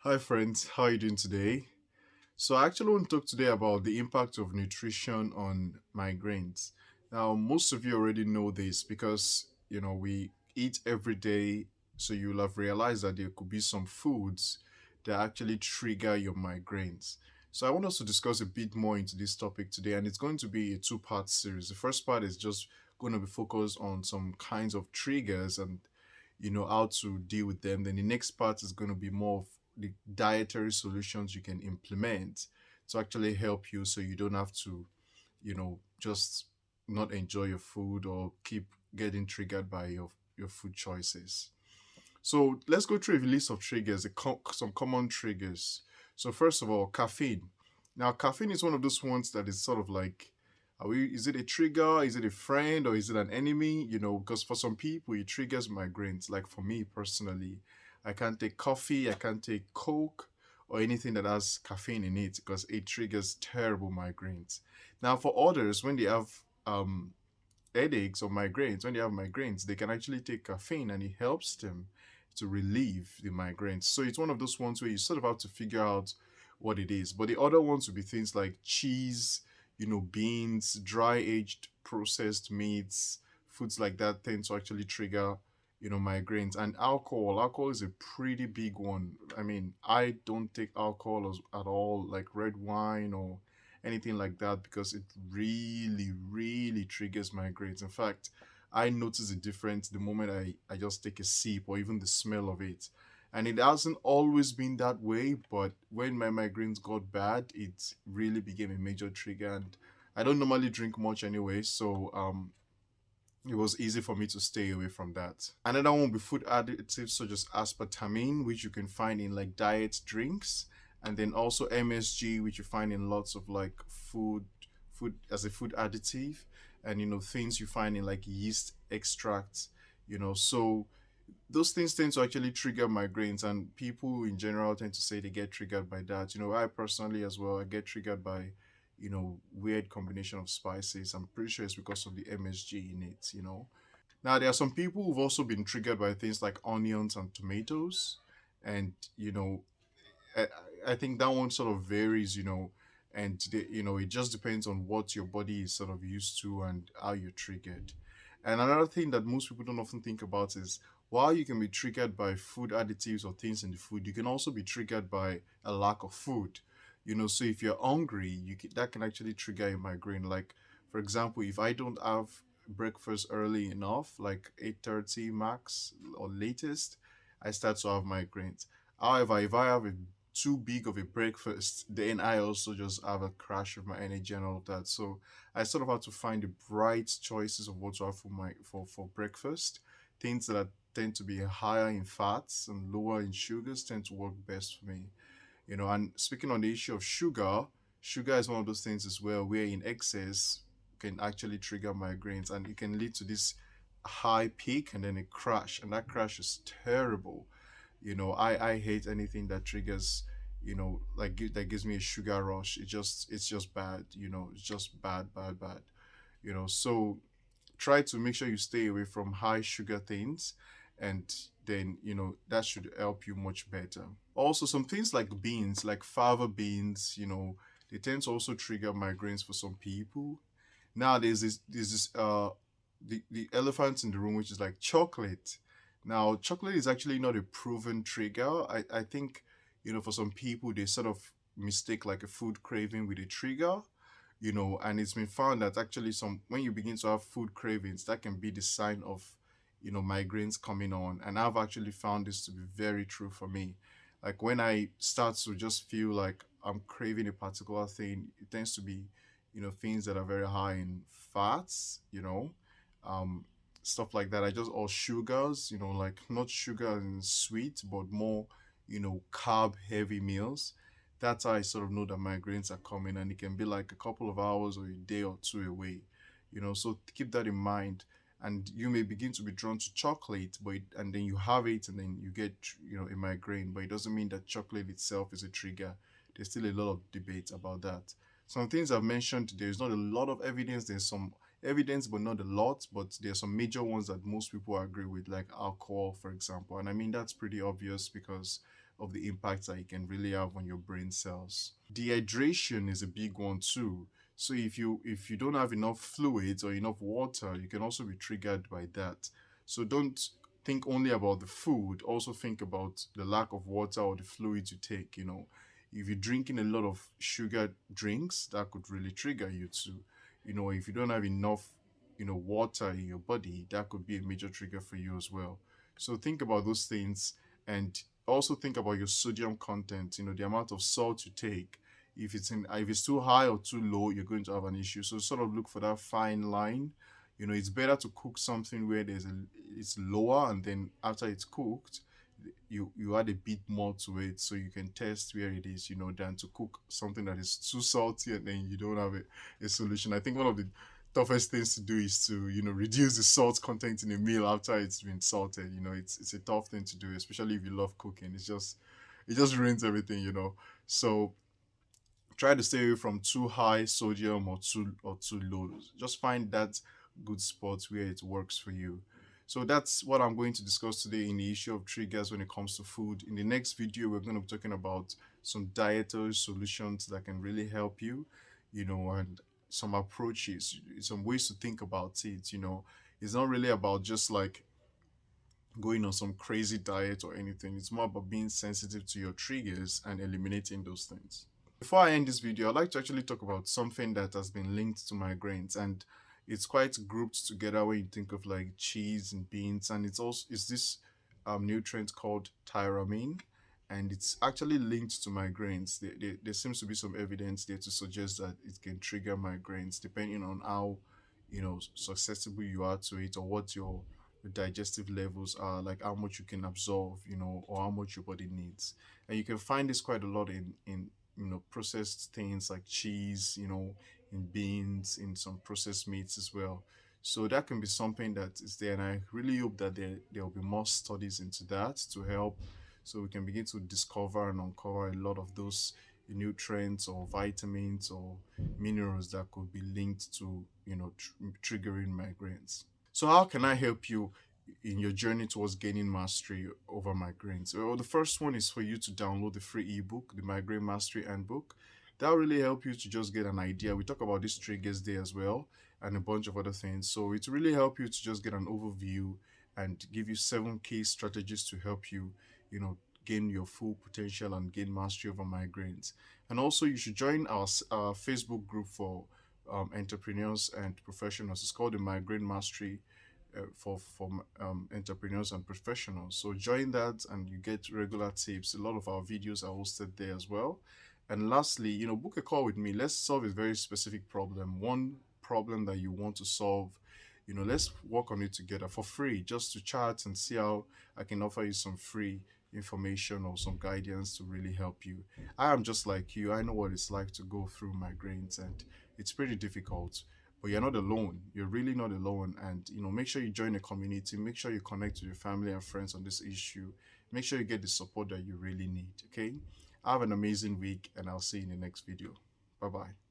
Hi friends, how are you doing today? So I actually want to talk today about the impact of nutrition on migraines. Now, most of you already know this because we eat every day, so you'll have realized that there could be some foods that actually trigger your migraines. So I want us to discuss a bit more into this topic today, and it's going to be a two-part series. The first part is just going to be focused on some kinds of triggers and how to deal with them. Then the next part is going to be more of the dietary solutions you can implement to actually help you so you don't have to just not enjoy your food or keep getting triggered by your food choices. So let's go through a list of triggers, some common triggers. So first of all, caffeine. Now, caffeine is one of those ones that is sort of like, is it a trigger? Is it a friend or is it an enemy? Because for some people it triggers migraines. Like for me personally, I can't take coffee, I can't take Coke or anything that has caffeine in it because it triggers terrible migraines. Now, for others, when they have headaches or migraines, when they have migraines, they can actually take caffeine and it helps them to relieve the migraines. So it's one of those ones where you sort of have to figure out what it is. But the other ones would be things like cheese, beans, dry aged processed meats, foods like that tend to actually trigger migraines. And alcohol is a pretty big one. I mean, I don't take alcohol at all, like red wine or anything like that, because it really really triggers migraines. In fact, I notice a difference the moment I just take a sip or even the smell of it. And it hasn't always been that way, but when my migraines got bad, it really became a major trigger. And I don't normally drink much anyway, so it was easy for me to stay away from that. Another one would be food additives such as aspartame, which you can find in like diet drinks, and then also MSG, which you find in lots of like food as a food additive, and things you find in like yeast extracts. So those things tend to actually trigger migraines, and people in general tend to say they get triggered by that. I personally as well, I get triggered by weird combination of spices. I'm pretty sure it's because of the MSG in it. Now there are some people who've also been triggered by things like onions and tomatoes, and I, I think that one sort of varies. And it just depends on what your body is sort of used to and how you're triggered. And another thing that most people don't often think about is while you can be triggered by food additives or things in the food, you can also be triggered by a lack of food. So if you're hungry, that can actually trigger a migraine. Like for example, if I don't have breakfast early enough, like 8:30 max or latest, I start to have migraines. However, if I have a too big of a breakfast, then I also just have a crash of my energy and all of that. So I sort of have to find the right choices of what to have for breakfast. Things that tend to be higher in fats and lower in sugars tend to work best for me. And speaking on the issue of sugar, sugar is one of those things as well where in excess can actually trigger migraines, and it can lead to this high peak and then a crash, and that crash is terrible. I hate anything that triggers like that gives me a sugar rush. It's just bad. It's just bad, bad, bad. So try to make sure you stay away from high sugar things, and then that should help you much better. Also, some things like beans, like fava beans, they tend to also trigger migraines for some people. Now there's this the elephant in the room, which is like chocolate. Now chocolate is actually not a proven trigger. I think for some people they sort of mistake like a food craving with a trigger. And it's been found that actually some when you begin to have food cravings, that can be the sign of migraines coming on. And I've actually found this to be very true for me. Like when I start to just feel like I'm craving a particular thing, it tends to be things that are very high in fats, um stuff like that. I just or sugars, like not sugar and sweet, but more carb heavy meals. That's how I sort of know that migraines are coming, and it can be like a couple of hours or a day or two away. So keep that in mind. And you may begin to be drawn to chocolate, and then you have it, and then you get a migraine. But it doesn't mean that chocolate itself is a trigger. There's still a lot of debate about that. Some things I've mentioned, there's not a lot of evidence. There's some evidence, but not a lot. But there's some major ones that most people agree with, like alcohol, for example. And I mean that's pretty obvious because of the impacts that it can really have on your brain cells. Dehydration is a big one too. So if you don't have enough fluids or enough water, you can also be triggered by that. So don't think only about the food, also think about the lack of water or the fluids you take. If you're drinking a lot of sugar drinks, that could really trigger you too. If you don't have enough water in your body, that could be a major trigger for you as well. So think about those things, and also think about your sodium content, the amount of salt you take. If it's too high or too low, you're going to have an issue. So sort of look for that fine line. It's better to cook something where it's lower, and then after it's cooked, you add a bit more to it so you can test where it is, than to cook something that is too salty and then you don't have a solution. I think one of the toughest things to do is to reduce the salt content in a meal after it's been salted. It's a tough thing to do, especially if you love cooking. It just ruins everything. So try to stay away from too high sodium or too low. Just find that good spot where it works for you. So that's what I'm going to discuss today in the issue of triggers when it comes to food. In the next video, we're going to be talking about some dietary solutions that can really help you, and some approaches, some ways to think about it. It's not really about just like going on some crazy diet or anything. It's more about being sensitive to your triggers and eliminating those things. Before I end this video, I'd like to actually talk about something that has been linked to migraines, and it's quite grouped together when you think of like cheese and beans, and it's this nutrient called tyramine, and it's actually linked to migraines. There seems to be some evidence there to suggest that it can trigger migraines depending on how susceptible you are to it, or what your digestive levels are, like how much you can absorb, or how much your body needs. And you can find this quite a lot in processed things like cheese, in beans, in some processed meats as well. So that can be something that is there, and I really hope that there will be more studies into that to help, so we can begin to discover and uncover a lot of those nutrients or vitamins or minerals that could be linked to triggering migraines. So how can I help you in your journey towards gaining mastery over migraines? Well, the first one is for you to download the free ebook, the Migraine Mastery Handbook. That will really help you to just get an idea. We talk about these triggers there as well, and a bunch of other things. So it really help you to just get an overview and give you 7 key strategies to help you, gain your full potential and gain mastery over migraines. And also, you should join our Facebook group for entrepreneurs and professionals. It's called the Migraine Mastery for entrepreneurs and professionals. So join that and you get regular tips. A lot of our videos are hosted there as well. And lastly, book a call with me. Let's solve a very specific problem. One problem that you want to solve. Let's work on it together for free, just to chat and see how I can offer you some free information or some guidance to really help you. I am just like you. I know what it's like to go through migraines, and it's pretty difficult, but you're not alone. You're really not alone. And make sure you join a community. Make sure you connect with your family and friends on this issue. Make sure you get the support that you really need. Okay. Have an amazing week, and I'll see you in the next video. Bye bye.